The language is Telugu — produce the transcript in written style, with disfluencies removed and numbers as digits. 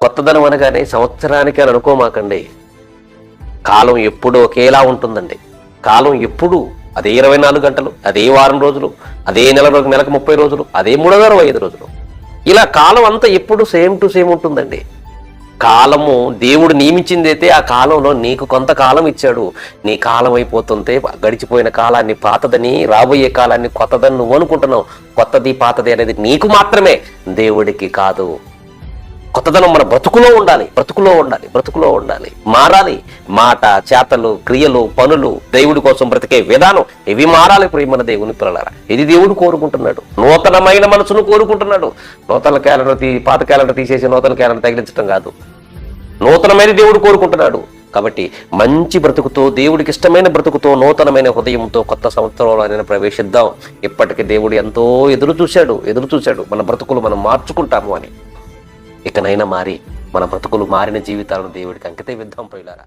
కొత్తదనం అనగానే సంవత్సరానికి అని అనుకోమాకండి. కాలం ఎప్పుడు ఒకేలా ఉంటుందండి. కాలం ఎప్పుడు అదే 24 గంటలు, అదే వారం రోజులు, అదే నెలకు 30 రోజులు, అదే 365 రోజులు. ఇలా కాలం అంతా ఎప్పుడు సేమ్ టు సేమ్ ఉంటుందండి. కాలము దేవుడు నియమించింది అయితే ఆ కాలంలో నీకు కొంతకాలం ఇచ్చాడు. నీ కాలం అయిపోతుంటే గడిచిపోయిన కాలాన్ని పాతదని, రాబోయే కాలాన్ని కొత్తదని నువ్వు అనుకుంటున్నావు. కొత్తది పాతది అనేది నీకు మాత్రమే, దేవుడికి కాదు. కొత్తదనం మన బ్రతుకులో ఉండాలి, బ్రతుకులో ఉండాలి, బ్రతుకులో ఉండాలి. మారాలి. మాట, చేతలు, క్రియలు, పనులు, దేవుడి కోసం బ్రతికే విధానం ఇవి మారాలి. ప్రియమైన దేవుని పిల్లలారా, ఇది దేవుడు కోరుకుంటున్నాడు. నూతనమైన మనసును కోరుకుంటున్నాడు. నూతన క్యాలెండర్ పాత క్యాలెండర్ తీసేసి నూతన క్యాలెండర్ తగిలించడం కాదు. నూతనమైన దేవుడు కోరుకుంటున్నాడు. కాబట్టి మంచి బ్రతుకుతో, దేవుడికి ఇష్టమైన బ్రతుకుతో, నూతనమైన హృదయంతో కొత్త సంవత్సరంలో ఆయన ప్రవేశిద్దాం. ఇప్పటికీ దేవుడు ఎంతో ఎదురు చూశాడు మన బ్రతుకులు మనం మార్చుకుంటాము అని. ఇకనైనా మారి మన బ్రతుకులు మారిన జీవితాలను దేవుడికి అంకితం ఇద్దాం ప్రియులారా.